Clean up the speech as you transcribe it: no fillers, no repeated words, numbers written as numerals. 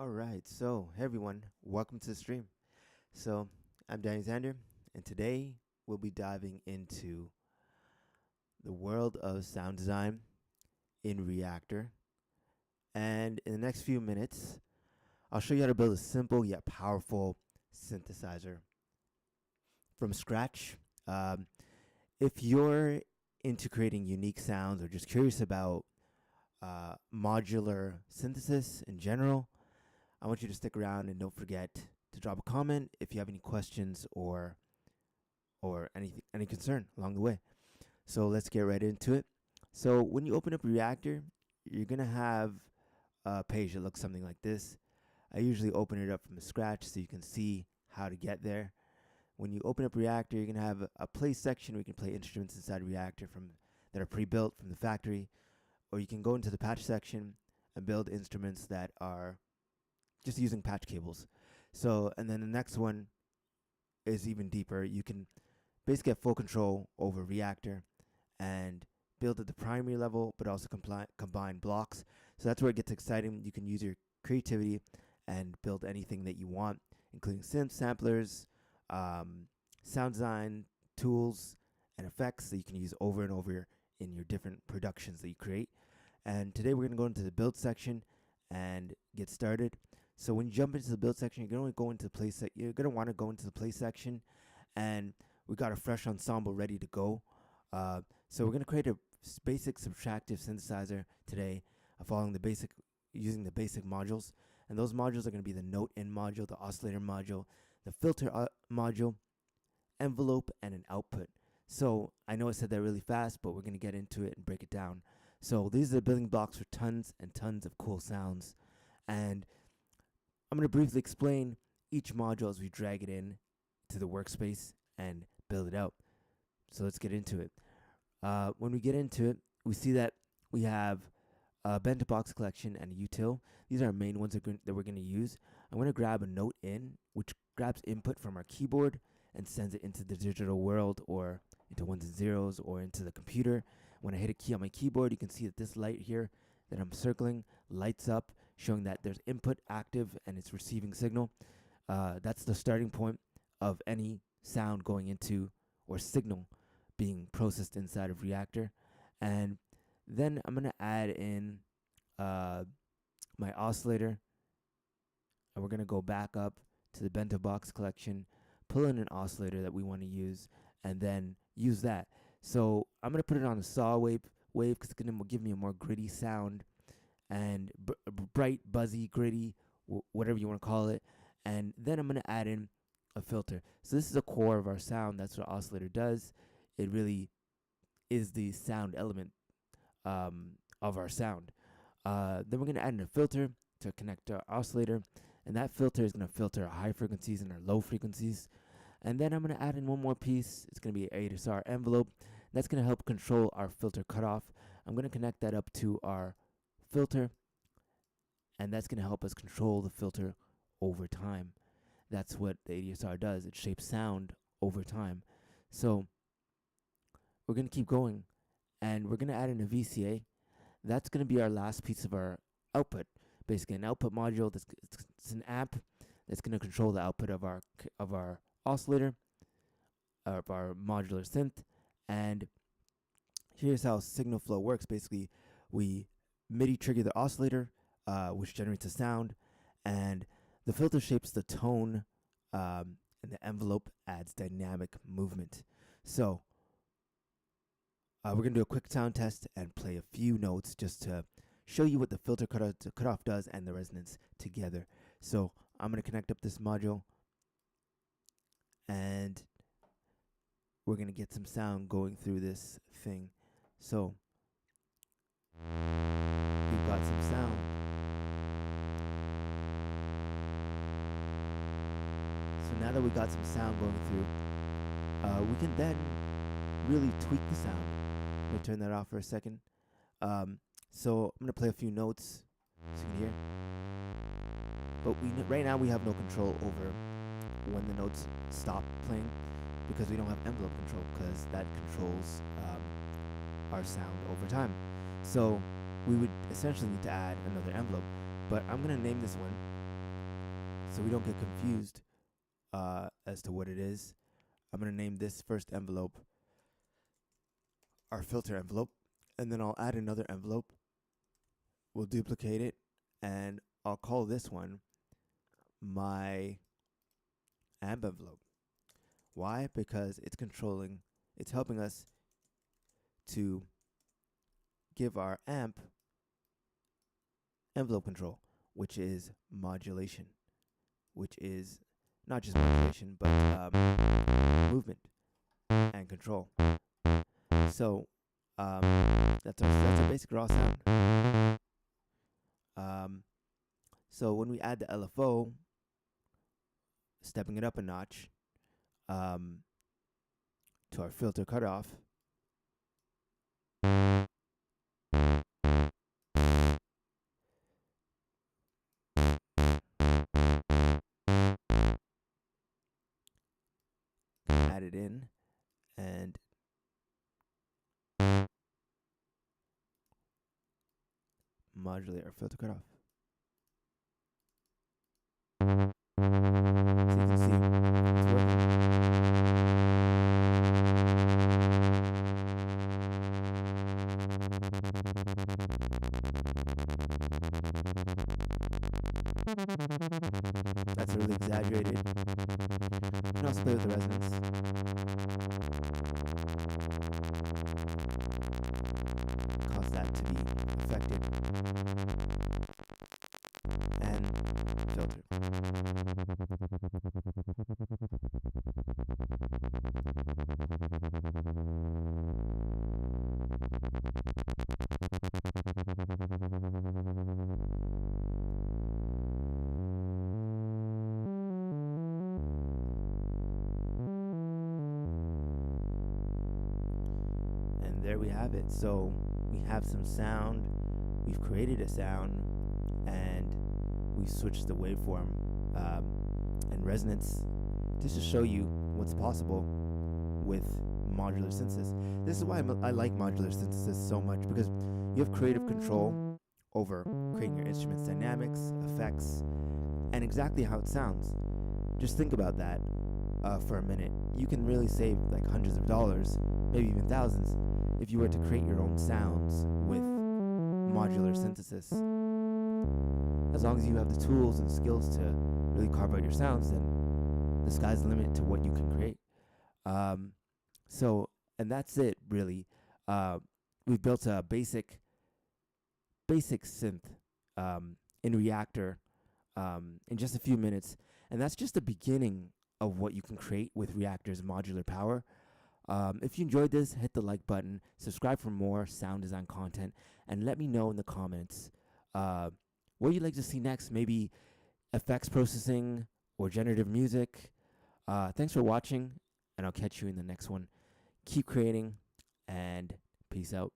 All right, so hey everyone, welcome to the stream. So I'm DannyXander, and today we'll be diving into the world of sound design in Reaktor. And in the next few minutes, I'll show you how to build a simple yet powerful synthesizer from scratch. If you're into creating unique sounds or just curious about modular synthesis in general, I want you to stick around and don't forget to drop a comment if you have any questions or any concern along the way. So let's get right into it. So when you open up Reaktor, you're gonna have a page that looks something like this. I usually open it up from scratch so you can see how to get there. When you open up Reaktor, you're gonna have a play section where you can play instruments inside Reaktor that are pre-built from the factory, or you can go into the patch section and build instruments that are just using patch cables. So, and then the next one is even deeper. You can basically have full control over Reaktor and build at the primary level, but also combine blocks. So that's where it gets exciting. You can use your creativity and build anything that you want, including synth samplers, sound design tools, and effects that you can use over and over in your different productions that you create. And today we're going to go into the build section and get started. So when you jump into the build section, you're going to want to go into the play section, and we got a fresh ensemble ready to go. So we're going to create a basic subtractive synthesizer today, using the basic modules. And those modules are going to be the note in module, the oscillator module, the filter module, envelope, and an output. So I know I said that really fast, but we're going to get into it and break it down. So these are the building blocks for tons and tons of cool sounds. And I'm going to briefly explain each module as we drag it in to the workspace and build it out. So let's get into it. When we get into it, we see that we have a bento box collection and a util. These are our main ones that we're going to use. I'm going to grab a note in, which grabs input from our keyboard and sends it into the digital world, or into ones and zeros, or into the computer. When I hit a key on my keyboard, you can see that this light here that I'm circling lights up, showing that there's input active and it's receiving signal. That's the starting point of any sound going into, or signal being processed inside of Reaktor. And then I'm going to add in my oscillator, and we're going to go back up to the bento box collection, pull in an oscillator that we want to use, and then use that. So I'm going to put it on a saw wave because it's going to give me a more gritty sound, and bright, buzzy, gritty, whatever you want to call it. And then I'm going to add in a filter. So this is the core of our sound. That's what oscillator does. It really is the sound element of our sound. Then we're going to add in a filter to connect to our oscillator, and that filter is going to filter our high frequencies and our low frequencies. And then I'm going to add in one more piece. It's going to be an ADSR envelope. That's going to help control our filter cutoff. I'm going to connect that up to our filter, and that's going to help us control the filter over time. That's what the ADSR does. It shapes sound over time. So we're going to keep going, and we're going to add in a VCA. That's going to be our last piece of our output. Basically, an output module. It's an amp that's going to control the output of our oscillator, of our modular synth. And here's how signal flow works. Basically, we MIDI trigger the oscillator, which generates a sound, and the filter shapes the tone, and the envelope adds dynamic movement. So we're going to do a quick sound test and play a few notes just to show you what the filter cutoff does and the resonance together. So I'm going to connect up this module, and we're going to get some sound going through this thing. So we've got some sound. So now that we got some sound going through, we can then really tweak the sound. I'm going to turn that off for a second. So I'm going to play a few notes so you can hear. But right now we have no control over when the notes stop playing, because we don't have envelope control, because that controls our sound over time. So we would essentially need to add another envelope, but I'm going to name this one so we don't get confused as to what it is, I'm going to name this first envelope our filter envelope, and then I'll add another envelope. We'll duplicate it, and I'll call this one my amp envelope. Why? Because it's helping us to give our amp envelope control, which is modulation, which is not just modulation, but movement and control. So that's our basic raw sound. So when we add the LFO, stepping it up a notch to our filter cutoff, add it in and modulate our filter cutoff. So you can see it's working. That's really exaggerated. You can also play with the resonance. Cause that to be affected. And filter. And there we have it. So we have some sound. We've created a sound, and we switched the waveform and resonance just to show you what's possible with modular synthesis. This is why I like modular synthesis so much, because you have creative control over creating your instrument's dynamics, effects, and exactly how it sounds. Just think about that for a minute. You can really save like hundreds of dollars, maybe even thousands, if you were to create your own sounds with modular synthesis. As long as you have the tools and skills to really carve out your sounds, then the sky's the limit to what you can create. And that's it, really. We've built a basic synth in Reaktor in just a few minutes, and that's just the beginning of what you can create with Reaktor's modular power. If you enjoyed this, hit the like button, subscribe for more sound design content, and let me know in the comments what you'd like to see next. Maybe effects processing or generative music. Thanks for watching, and I'll catch you in the next one. Keep creating, and peace out.